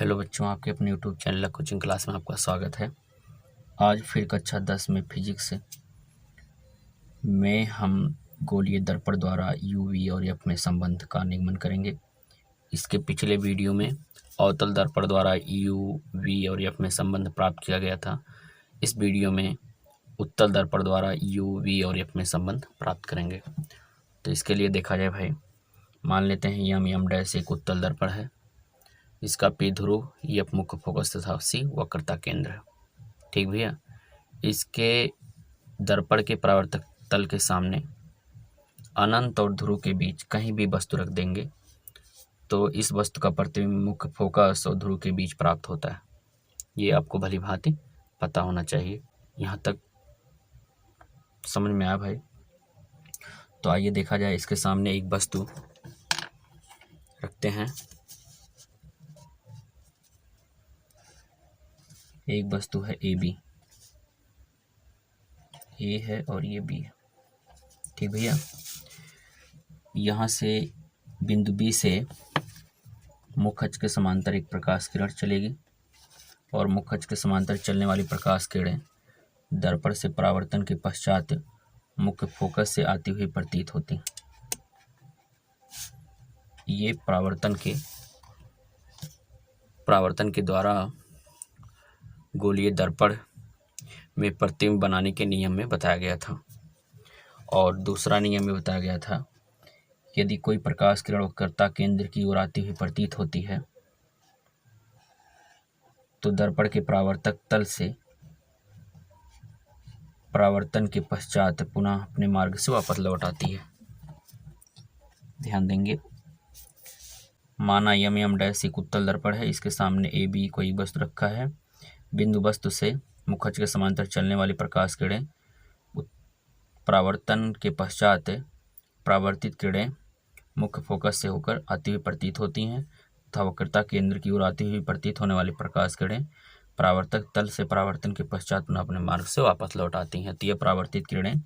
Hello बच्चों, आपके अपने यूट्यूब चैनल कोचिंग क्लास में आपका स्वागत है। आज फिर कक्षा 10 में फिजिक्स में हम गोलीय दर्पण द्वारा यू वी और एफ में संबंध का निगमन करेंगे। इसके पिछले वीडियो में अवतल दर्पण द्वारा यू वी और एफ में संबंध प्राप्त किया गया था। इस वीडियो में उत्तल दर्पण द्वारा यू वी और एफ में संबंध प्राप्त करेंगे। तो इसके लिए देखा जाए भाई, मान लेते हैं यम डैश एक उत्तल दर्पण है। इसका पी ध्रुव, एफ मुख्य फोकस तथा सी वक्रता केंद्र है। ठीक भैया। इसके दर्पण के परावर्तक तल के सामने अनंत और ध्रुव के बीच कहीं भी वस्तु रख देंगे तो इस वस्तु का प्रतिबिंब मुख्य फोकस और ध्रुव के बीच प्राप्त होता है। ये आपको भली भांति पता होना चाहिए। यहाँ तक समझ में आया भाई? तो आइए देखा जाए, इसके सामने एक वस्तु रखते हैं। एक वस्तु है ए बी, ए है और ये बी है। ठीक भैया। यहाँ से बिंदु बी से मुख्य अक्ष के समांतर एक प्रकाश किरण चलेगी और मुख्य अक्ष के समांतर चलने वाली प्रकाश किरणें दर्पण से परावर्तन के पश्चात मुख्य फोकस से आती हुई प्रतीत होती हैं। ये परावर्तन के द्वारा गोलीय दर्पण में प्रतिबिंब बनाने के नियम में बताया गया था। और दूसरा नियम में बताया गया था, यदि कोई प्रकाश किरण वक्रता केंद्र की ओर आती हुई प्रतीत होती है तो दर्पण के परावर्तक तल से परावर्तन के पश्चात पुनः अपने मार्ग से वापस लौट आती है। ध्यान देंगे। माना यम डैश एक उत्तल दर्पण है। इसके सामने ए बी कोई वस्तु रखा है। बिंदु वस्तु से मुख्य अक्ष के समांतर चलने वाली प्रकाश किरणें परावर्तन के पश्चात परावर्तित किरणें मुख्य फोकस से होकर आती हुई प्रतीत होती हैं तथा वक्रता केंद्र की ओर आती हुई प्रतीत होने वाली प्रकाश किरणें परावर्तक तल से परावर्तन के पश्चात पुनः अपने मार्ग से वापस लौट आती हैं। तो ये परावर्तित किरणें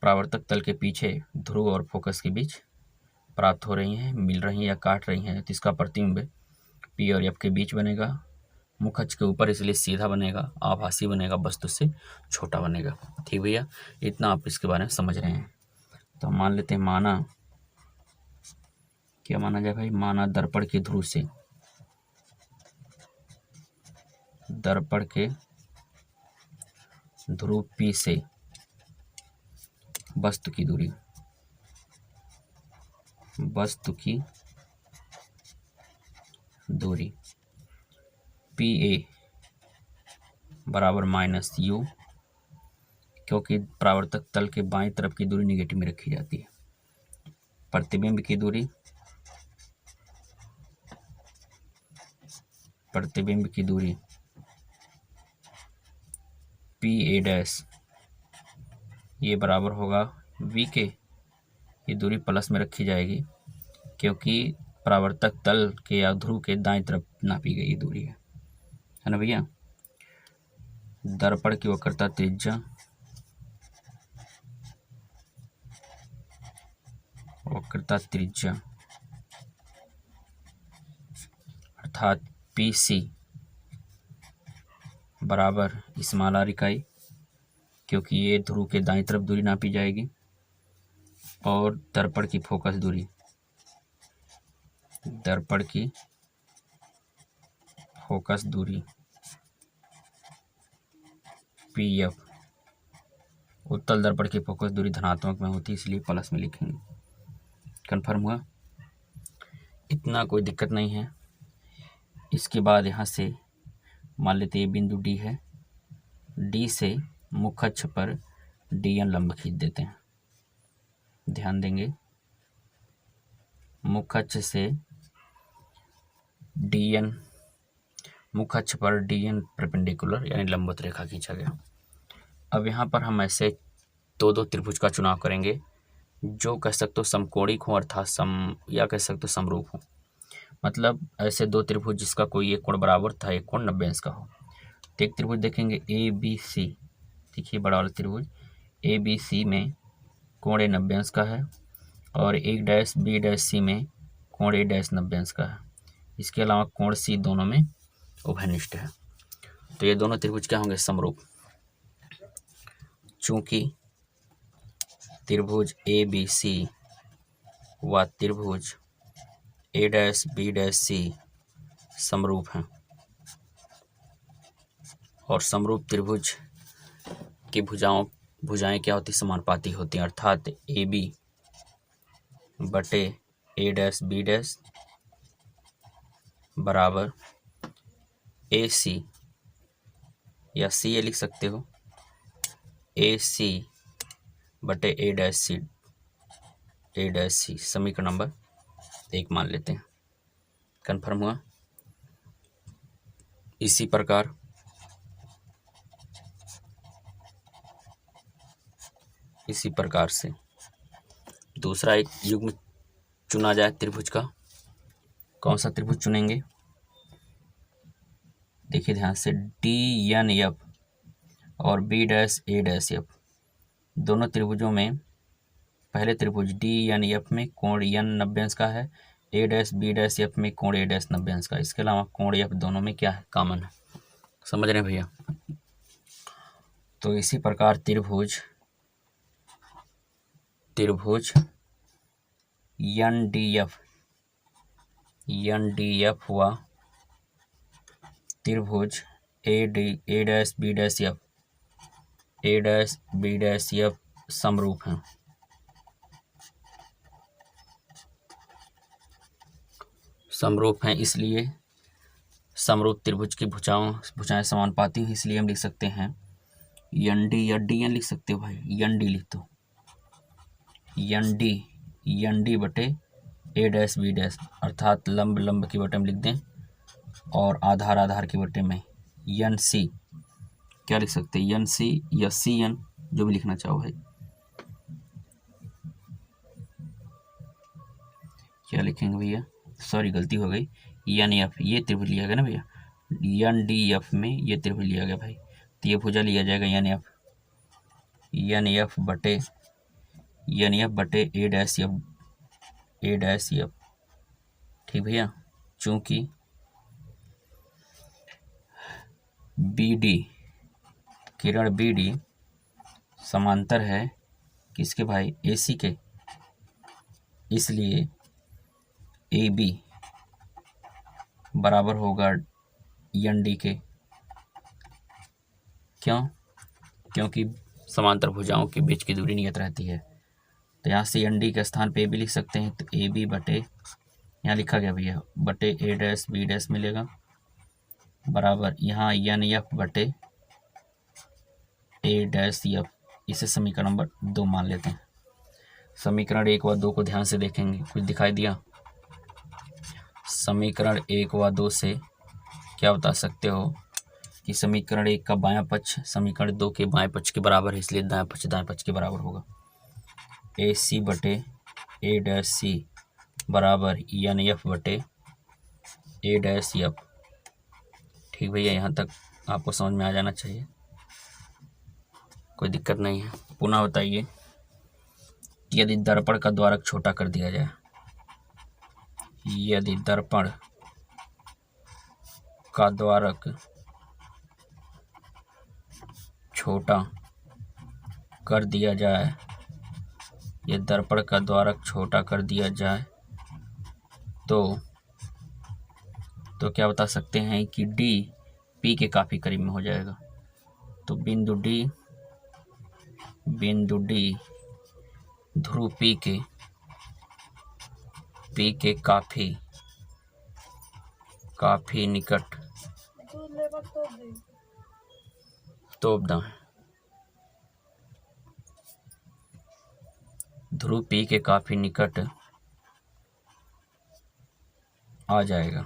परावर्तक तल के पीछे ध्रुव और फोकस के बीच प्राप्त हो रही हैं, मिल रही हैं या काट रही हैं। तो इसका प्रतिबिंब पी और एफ के बीच बनेगा। मुख्य अक्ष के ऊपर इसलिए सीधा बनेगा, आभासी बनेगा, वस्तु से छोटा बनेगा। ठीक भैया, इतना आप इसके बारे में समझ रहे हैं। तो हम मान लेते हैं, माना क्या माना जाए भाई? माना दर्पण के ध्रुव से दर्पण के ध्रुव P से वस्तु की दूरी PA बराबर माइनस U, क्योंकि परावर्तक तल के बाईं तरफ की दूरी निगेटिव में रखी जाती है। प्रतिबिंब की दूरी PA डैश ये बराबर होगा V के। ये दूरी प्लस में रखी जाएगी क्योंकि परावर्तक तल के या ध्रुव के दाईं तरफ नापी गई दूरी है ना भैया। दर्पण की वक्रता त्रिज्या अर्थात PC बराबर स्मॉल r इकाई, क्योंकि ये ध्रुव के दाईं तरफ दूरी नापी जाएगी, और दर्पण की फोकस दूरी PF। उत्तल दर्पण की फोकस दूरी धनात्मक में होती है, इसलिए प्लस में लिखेंगे। कन्फर्म हुआ? इतना कोई दिक्कत नहीं है। इसके बाद यहाँ से मान लेते हैं बिंदु D है। D से मुख्य अक्ष पर DN लंब खींच देते हैं। ध्यान देंगे, मुख्य अक्ष पर DN परपेंडिकुलर यानी लंबवत रेखा खींचा गया। अब यहाँ पर हम ऐसे दो त्रिभुज का चुनाव करेंगे जो कह सकते हो समकोणिक हो, अर्थात या कह सकते हो समरूप हो। मतलब ऐसे दो त्रिभुज जिसका कोई एक कोण बराबर था, एक कोण 90 अंश का हो। तो एक त्रिभुज देखेंगे ABC। देखिए बड़ा वाला त्रिभुज ABC में कोण A 90 अंश का है और एक डैश B डैश C में कोण A डैश 90 अंश का है। इसके अलावा कोण सी दोनों में उभयनिष्ठ है। तो ये दोनों त्रिभुज क्या होंगे? समरूप। चूंकि त्रिभुज ABC व त्रिभुज A'BC समरूप हैं और समरूप त्रिभुज की भुजाएं क्या होती? समानुपाती होती हैं, अर्थात AB बटे A', B' बराबर AC या CA लिख सकते हो, AC बटे A', समीकरण नंबर 1 मान लेते हैं। कन्फर्म हुआ? इसी प्रकार से दूसरा एक युग्म चुना जाए त्रिभुज का। कौन सा त्रिभुज चुनेंगे? देखिए ध्यान से, DNF और B'A'F दोनों त्रिभुजों में पहले त्रिभुज DNF में कोण n 90 अंश का है, A', में कोण A' 90 अंश का। इसके अलावा कोण F दोनों में क्या है? कॉमन है। समझ रहे हैं भैया? तो इसी प्रकार त्रिभुज NDF हुआ त्रिभुज A', B', समरूप हैं। इसलिए समरूप त्रिभुज की भुजाएं समानुपाती हैं, इसलिए हम लिख सकते हैं ND या DN लिख सकते हो भाई, ND लिख दो, ND बटे A', अर्थात लंब की बटे में लिख दें और आधार की बटे में NC क्या लिख सकते हैं? NC या CN, जो भी लिखना चाहो भाई। क्या लिखेंगे भैया? सॉरी गलती हो गई, NF ये त्रिभुज लिया गया ना भैया, NDF में ये त्रिभुज लिया गया भाई, तो ये भुजा लिया जाएगा NF बटे A', ठीक भैया। चूंकि किरण BD समांतर है किसके भाई? AC के, इसलिए AB बराबर होगा ND के। क्यों? क्योंकि समांतर भुजाओं के बीच की दूरी नियत रहती है। तो यहाँ से ND के स्थान पे AB लिख सकते हैं, तो AB बटे, यहाँ लिखा गया भैया, बटे A', B' मिलेगा, बराबर यहाँ NF बटे A', इसे समीकरण नंबर 2 मान लेते हैं। समीकरण 1 व 2 को ध्यान से देखेंगे, कुछ दिखाई दिया? समीकरण 1 व 2 से क्या बता सकते हो कि समीकरण 1 का बायां पक्ष समीकरण 2 के बाएं पक्ष के बराबर है, इसलिए दाएं पक्ष के बराबर होगा। AC बटे A', बराबर NF बटे A'। ठीक भैया, यहाँ तक आपको समझ में आ जाना चाहिए, कोई दिक्कत नहीं है। पुनः बताइए, यदि दर्पण का द्वारक छोटा कर दिया जाए, यदि दर्पण का द्वारक छोटा कर दिया जाए, ये दर्पण का द्वारक छोटा कर दिया जाए तो क्या बता सकते हैं कि D P के काफ़ी करीब में हो जाएगा। तो बिंदु D ध्रुव P के काफ़ी निकट तोप दाएं, ध्रुव P के काफ़ी निकट आ जाएगा,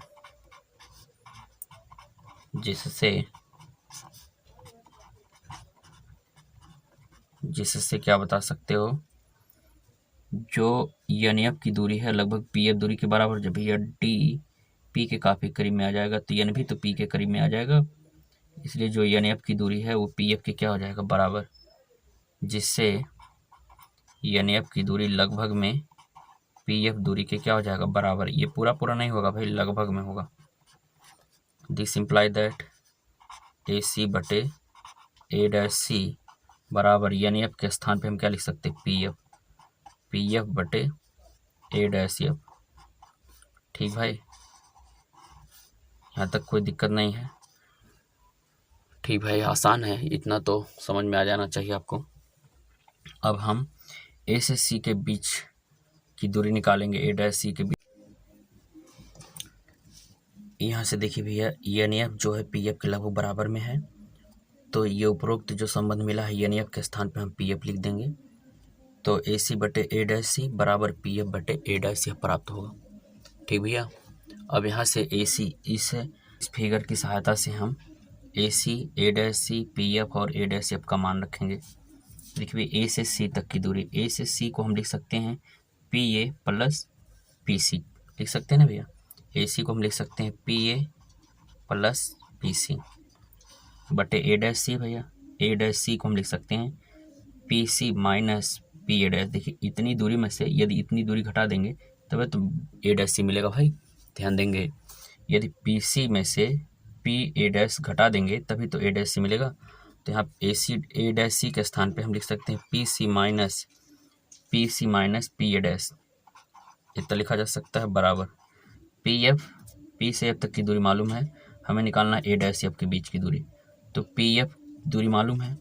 जिससे क्या बता सकते हो, जो NF की दूरी है लगभग PF दूरी के बराबर। जब यह D P के काफ़ी करीब में आ जाएगा तो N भी तो P के करीब में आ जाएगा, इसलिए जो NF की दूरी है वो PF के क्या हो जाएगा? बराबर, जिससे NF की दूरी लगभग में पी एफ दूरी के क्या हो जाएगा बराबर, ये पूरा पूरा नहीं होगा भाई, लगभग में होगा। दिस इम्प्लाई दैट ए सी बटे ए डैश सी बराबर एन एफ के स्थान पे हम क्या लिख सकते हैं पी एफ बटे ए डैश एफ। ठीक भाई, यहाँ तक कोई दिक्कत नहीं है। ठीक भाई, आसान है, इतना तो समझ में आ जाना चाहिए आपको। अब हम ए से सी के बीच की दूरी निकालेंगे, ए डैश सी के बीच। यहाँ से देखिए भैया एन एफ जो है पी एफ के लगभग बराबर में है, तो ये उपरोक्त जो संबंध मिला है एन एफ के स्थान पे हम पी एफ लिख देंगे। तो ए सी बटे ए डैश सी बराबर पी एफ बटे ए डैश सी प्राप्त होगा। ठीक भैया, अब यहाँ से ए सी इस फिगर की सहायता से हम ए सी ए डैश सी पी एफ और ए डैश एफ का मान रखेंगे। देखिए ए से सी तक की दूरी, ए से सी को हम लिख सकते हैं P A plus P C, लिख सकते हैं ना भैया। ए सी को हम लिख सकते हैं P A plus P C बटे ए डैश सी, भैया ए डैश सी को हम लिख सकते हैं P C minus P A dash. देखिए इतनी दूरी में से यदि इतनी दूरी घटा देंगे तब तो ए डैश सी मिलेगा भाई, ध्यान देंगे। यदि पी सी में से पी ए डैश घटा देंगे तभी तो ए डैश सी मिलेगा। तो यहाँ ए डैश सी के स्थान पे हम लिख सकते हैं P C minus P A dash, इतना लिखा जा सकता है बराबर पी से एफ तक की दूरी मालूम है, हमें निकालना ए डैश एफ के बीच की दूरी। तो पी एफ दूरी मालूम है,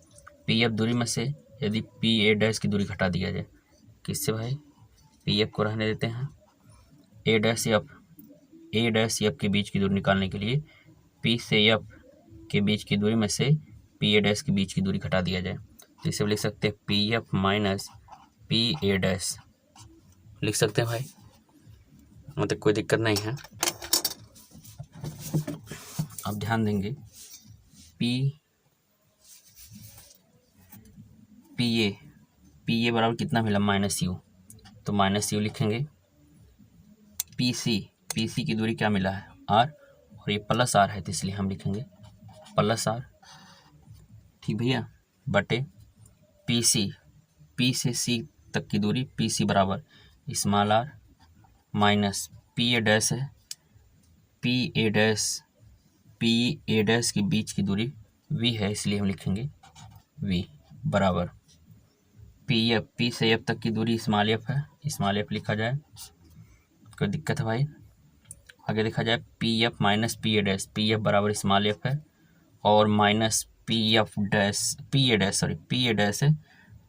पी एफ दूरी में से यदि पी ए डैश की दूरी घटा दिया जाए, किससे भाई, पी एफ को रहने देते हैं, ए डैश एफ के बीच की दूरी निकालने के लिए पी से एफ के बीच की दूरी में से पी ए डैश के बीच की दूरी घटा दिया जाए, तो इसे लिख सकते हैं P F minus P A dash, लिख सकते हैं भाई, मतलब कोई दिक्कत नहीं है। अब ध्यान देंगे पी ए बराबर कितना मिला माइनस यू, तो माइनस यू लिखेंगे। पी सी की दूरी क्या मिला है आर, और ये प्लस आर है तो इसलिए हम लिखेंगे प्लस आर। ठीक भैया, बटे पी से सी तक की दूरी पी सी बराबर small r minus P A dash है, पी ए डैश के बीच की दूरी वी है इसलिए हम लिखेंगे वी बराबर पी से एफ तक की दूरी स्मॉल एफ है, स्मॉल एफ लिखा जाए, कोई दिक्कत है भाई। आगे लिखा जाए पी एफ माइनस पी ए बराबर स्मॉल एफ है और माइनस पी ए डैश है,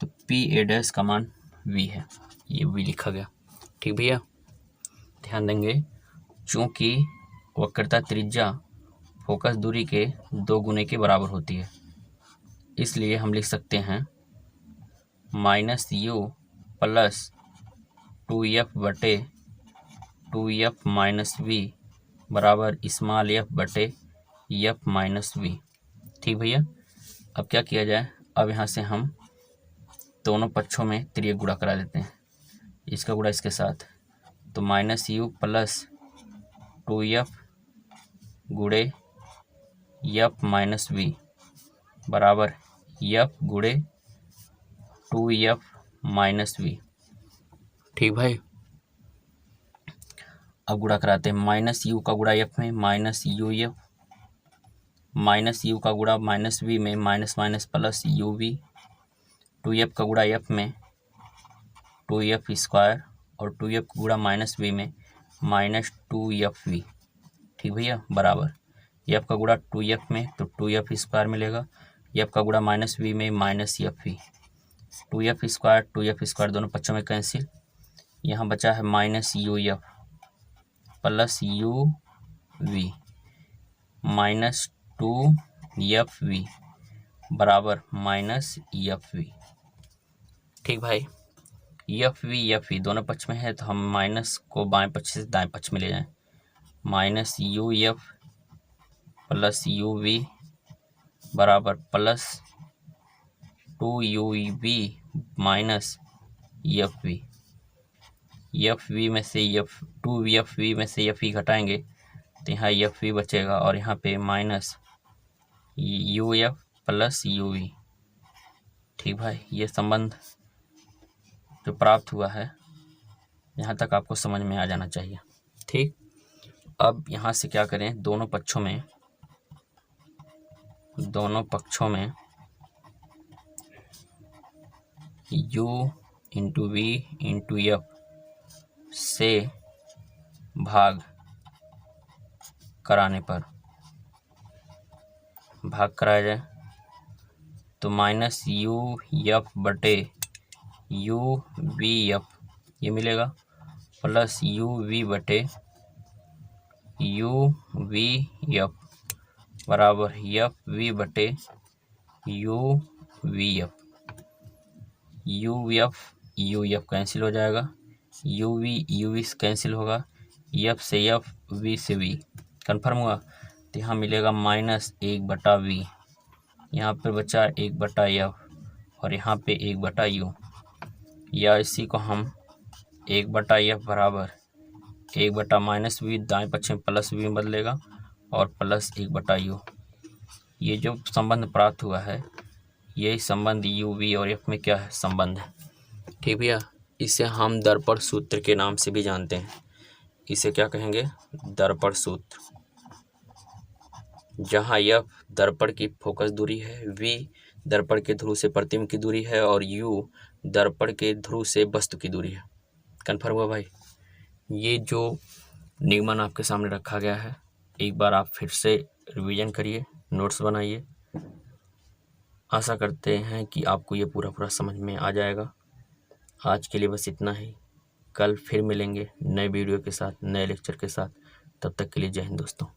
तो पी ए डैश का मान वी है, ये वी लिखा गया। ठीक भैया, ध्यान देंगे चूँकि वक्रता त्रिज्या फोकस दूरी के 2 गुने के बराबर होती है, इसलिए हम लिख सकते हैं माइनस यू प्लस 2f बटे 2f माइनस वी बराबर स्मॉल एफ बटे एफ माइनस वी। ठीक भैया, अब क्या किया जाए, अब यहाँ से हम दोनों पक्षों में तिर्यक गुणा करा देते हैं, इसका गुणा इसके साथ, तो माइनस यू प्लस 2f गुणे एफ माइनस वी बराबर एफ गुणे 2f माइनस वी। ठीक भाई, अब गुणा कराते हैं, माइनस यू का गुणा एफ में minus you f, minus u का गुणा माइनस वी में minus minus plus you v, 2f का गुणा एफ में 2f स्क्वायर और 2f का गुणा माइनस वी में माइनस 2f वी। ठीक भैया, बराबर एफ का गुणा 2f में तो 2f स्क्वायर मिलेगा, एफ का गुणा माइनस वी में minus F v, 2f square दोनों पक्षों में कैंसिल, यहाँ बचा है minus U F plus you v minus 2f v बराबर माइनस एफ वी। ठीक भाई, एफ वी दोनों पक्ष में है तो हम माइनस को बाएं पक्ष से दाएं पक्ष में ले जाएं, minus U F plus you V बराबर plus 2u V minus F V, F V में से एफ 2f वी में से एफ वी घटाएंगे तो यहाँ एफ वी बचेगा और यहाँ पे minus U F plus you v. ठीक भाई, ये संबंध जो प्राप्त हुआ है यहाँ तक आपको समझ में आ जाना चाहिए। ठीक, अब यहाँ से क्या करें, दोनों पक्षों में u into v into F से भाग कराया जाए तो माइनस यू एफ बटे यू वी एफ ये मिलेगा, प्लस यू वी बटे यू वी एफ बराबर एफ वी बटे you V F. U F cancel हो जाएगा, यू वी कैंसिल होगा, एफ से एफ, वी से वी कन्फर्म हुआ। तो यहाँ मिलेगा माइनस 1/v, यहाँ पे बचा 1/f और यहाँ पे 1/u, या इसी को हम 1/f बराबर 1/-v दाएं पक्ष में प्लस v में बदलेगा और प्लस 1/u। ये जो संबंध प्राप्त हुआ है, यही संबंध u, v और f में क्या है, संबंध है। ठीक भैया, इसे हम दर्पण सूत्र के नाम से भी जानते हैं। इसे क्या कहेंगे, दर्पण सूत्र। जहाँ f दर्पण की फोकस दूरी है, v दर्पण के ध्रुव से प्रतिबिंब की दूरी है और u दर्पण के ध्रुव से वस्तु की दूरी है। कन्फर्म हुआ भाई। ये जो नियमन आपके सामने रखा गया है, एक बार आप फिर से रिवीजन करिए, नोट्स बनाइए। आशा करते हैं कि आपको ये पूरा समझ में आ जाएगा। आज के लिए बस इतना ही। कल फिर मिलेंगे नए वीडियो के साथ, नए लेक्चर के साथ। तब तक के लिए जय हिंद दोस्तों।